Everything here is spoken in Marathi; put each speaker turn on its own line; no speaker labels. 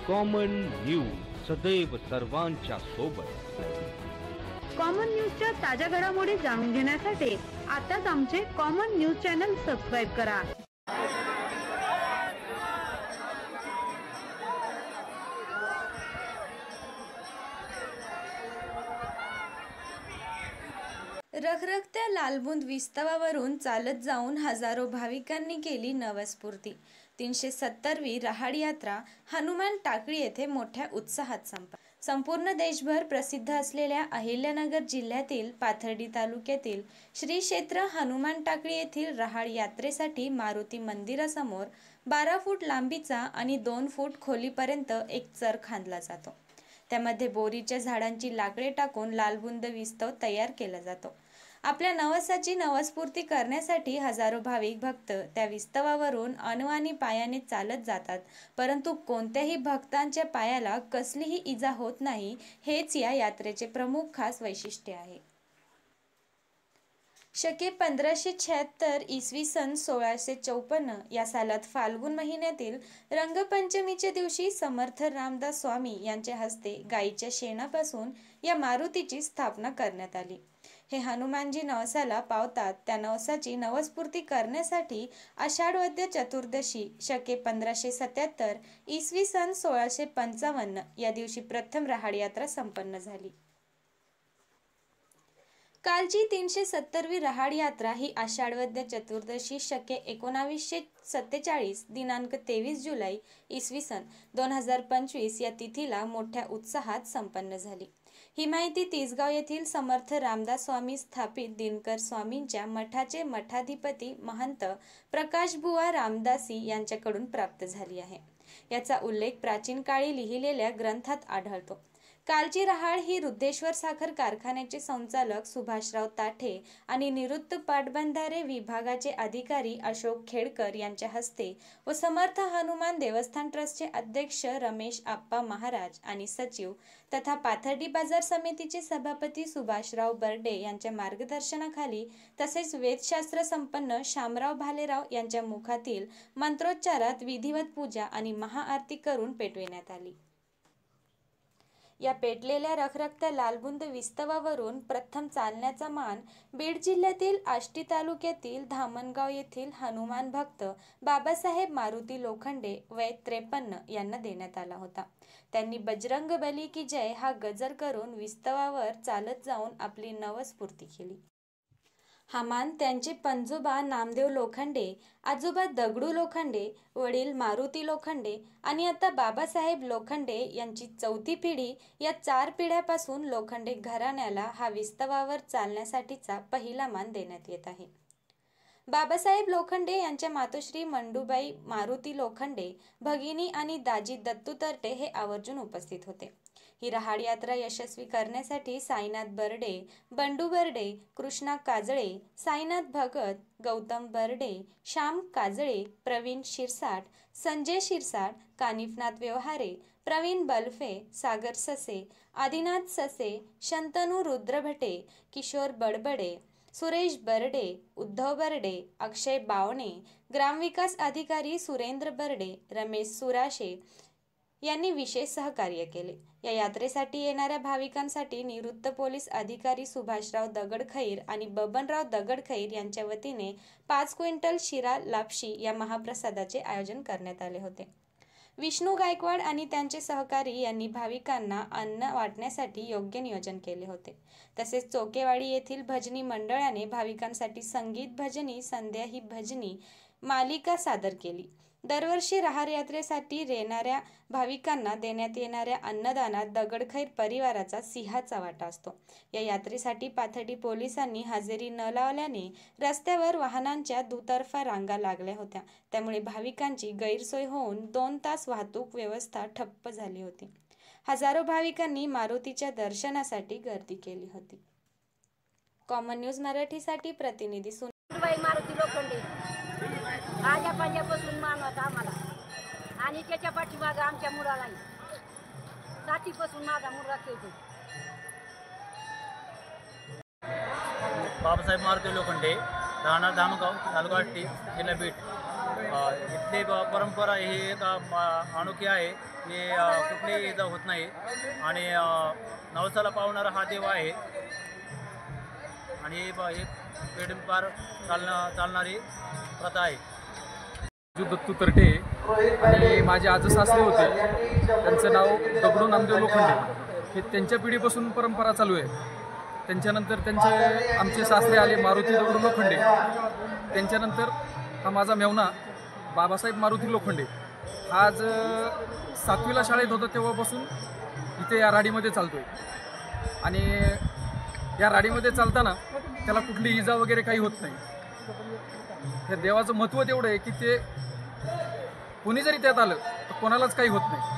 कॉमन न्यूज सदैव सर्वांच्या सोबत।
कॉमन न्यूजच्या ताज्या घडामोडी जाणून घेण्यासाठी आताच आमचे कॉमन न्यूज चॅनल सबस्क्राइब करा।
रखरखत्या लालबुंद विस्तवावरून चालत जाऊन हजारो भाविकांनी केली नवस्फूर्ती। 370वी रहाड यात्रा हनुमान टाकळी येथे मोठ्या उत्साहात संपूर्ण देशभर प्रसिद्ध असलेल्या अहिल्यानगर जिल्ह्यातील पाथर्डी तालुक्यातील श्री क्षेत्र हनुमान टाकळी येथील रहाड यात्रेसाठी मारुती मंदिरासमोर 12 फूट लांबीचा आणि 2 फूट खोलीपर्यंत एक चर खांदला जातो। त्यामध्ये बोरीच्या झाडांची लाकडे टाकून लालबुंद विस्तव तयार केला जातो। आपल्या नवसाची नवस्फूर्ती करण्यासाठी हजारो भाविक भक्त त्या विस्तवावरून अनवाणी पायाने चालत जातात, परंतु कोणत्याही भक्तांच्या पायाला कसलीही इजा होत नाही, हेच या यात्रेचे प्रमुख खास वैशिष्ट्य आहे। शके 1576 इसवी सन 1654 या सालात फाल्गुन महिन्यातील रंगपंचमीच्या दिवशी समर्थ रामदास स्वामी यांच्या हस्ते गायीच्या शेणापासून या मारुतीची स्थापना करण्यात आली। हे हनुमानजी नवसाला पावतात, त्या नवसाची नवस्फूर्ती करण्यासाठी आषाढ वद्य चतुर्दशी शके 1577 इसवी सन 1655 या दिवशी प्रथम रहाड यात्रा संपन्न झाली। कालची 370वी रहाड यात्रा ही आषाढ वद्य चतुर्दशी शके 1947 दिनांक 23 जुलै इसवी सन 2025 या तिथीला मोठ्या उत्साहात संपन्न झाली। ही माहिती तिसगाव येथील समर्थ रामदास स्वामी स्थापित दिनकर स्वामींच्या मठाचे मठाधिपती महंत प्रकाशबुवा रामदासी यांच्याकडून प्राप्त झाली आहे। याचा उल्लेख प्राचीन काळी लिहिलेल्या ग्रंथात आढळतो। कालची रहाड ही रुद्रेश्वर साखर कारखान्याचे संचालक सुभाषराव ताठे आणि निवृत्त पाटबंधारे विभागाचे अधिकारी अशोक खेडकर यांच्या हस्ते व समर्थ हनुमान देवस्थान ट्रस्टचे अध्यक्ष रमेश आप्पा महाराज आणि सचिव तथा पाथर्डी बाजार समितीचे सभापती सुभाषराव बर्डे यांच्या मार्गदर्शनाखाली तसेच वेदशास्त्र संपन्न शामराव भालेराव यांच्या मुखातील मंत्रोच्चारात विधिवत पूजा आणि महाआरती करून पेटविण्यात आली। या पेटलेल्या रखरखत्या लालबुंद विस्तवावरून प्रथम चालण्याचा मान बीड जिल्ह्यातील आष्टी तालुक्यातील धामणगाव येथील हनुमान भक्त बाबासाहेब मारुती लोखंडे वय 53 यांना देण्यात आला होता। त्यांनी बजरंग बली की जय हा गजर करून विस्तवावर चालत जाऊन आपली नवस्फूर्ती केली। हा मान त्यांचे पणजोबा नामदेव लोखंडे, आजोबा दगडू लोखंडे, वडील मारुती लोखंडे आणि आता बाबासाहेब लोखंडे यांची चौथी पिढी या 4 पिढ्यापासून लोखंडे घराण्याला हा विस्तवावर चालण्यासाठीचा पहिला मान देण्यात येत आहे। बाबासाहेब लोखंडे यांच्या मातोश्री मंडूबाई मारुती लोखंडे, भगिनी आणि दाजी दत्तू तरटे हे आवर्जून उपस्थित होते। ही रहाड यात्रा यशस्वी करण्यासाठी साईनाथ बर्डे, बंडू बर्डे, कृष्णा काजळे, साईनाथ भगत, गौतम बर्डे, श्याम काजळे, प्रवीण शिरसाट, संजय शिरसाट, कानिफनाथ व्यवहारे, प्रवीण बलफे, सागर ससे, आदिनाथ ससे, शंतनू रुद्रभटे, किशोर बडबडे, सुरेश बर्डे, उद्धव बर्डे, अक्षय बावणे, ग्रामविकास अधिकारी सुरेंद्र बर्डे, रमेश सुराशे यांनी विशेष सहकार्य केले। या यात्रेसाठी येणाऱ्या भाविकांसाठी निवृत्त पोलीस अधिकारी सुभाषराव दगडखैर आणि बबनराव दगडखैर यांच्या वतीने 5 क्विंटल शिरा लापशी या महाप्रसादाचे आयोजन करण्यात आले होते। विष्णू गायकवाड आणि त्यांचे सहकारी यांनी भाविकांना अन्न वाटण्यासाठी योग्य नियोजन केले होते। तसेच चोकेवाडी येथील भजनी मंडळाने भाविकांसाठी संगीत भजनी संध्या ही भजनी मालिका सादर केली। दरवर्षी रहाड यात्रेसाठी येणाऱ्या भाविकांना देण्यात येणाऱ्या अन्नदानात दगडखैर परिवाराचा सिंहाचा वाटा असतो। या यात्रेसाठी पाथर्डी पोलिसांनी हजेरी न लावल्याने रस्त्यावर वाहनांच्या दुतर्फा रांगा लागल्या होत्या, त्यामुळे भाविकांची गैरसोय होऊन 2 तास वाहतूक व्यवस्था ठप्प झाली होती। हजारो भाविकांनी मारुतीच्या दर्शनासाठी गर्दी केली होती। कॉमन न्यूज मराठीसाठी प्रतिनिधी
मारुती लोखंडे आजा पंजापासून मान होता आम्हाला आणि त्याच्या पाठीमागे आमच्या मुलालाही साथीपासून माझा मुलगा खेळतो।
बाबासाहेब मारुती लोखंडे, राहणार धामगाव, तालुका आष्टी, जिल्हा बीड। इथली परंपरा ही एक अनोखी आहे की कुठलीही इजा होत नाही आणि नवसाला पावणारा हा देव आहे आणि ही पिढीपार चालणारी प्रथा आहे.
दत्तू तरटे आणि माझे आजो सासरे होते, त्यांचं नाव दगडू नामदेव लोखंडे. हे त्यांच्या पिढीपासून परंपरा चालू आहे. त्यांच्यानंतर आमचे सासरे आले मारुती दगडू लोखंडे. त्यांच्यानंतर हा माझा मेवना बाबासाहेब मारुती लोखंडे. आज 7वीला शाळेत होता तेव्हापासून इथे या राडीमध्ये चालतोय आणि या राडीमध्ये चालताना त्याला कुठली इजा वगैरे काही होत नाही. या देवाचं महत्त्व तेवढं आहे की ते कोणी जरी त्यात आलं तर कोणालाच काही होत नाही.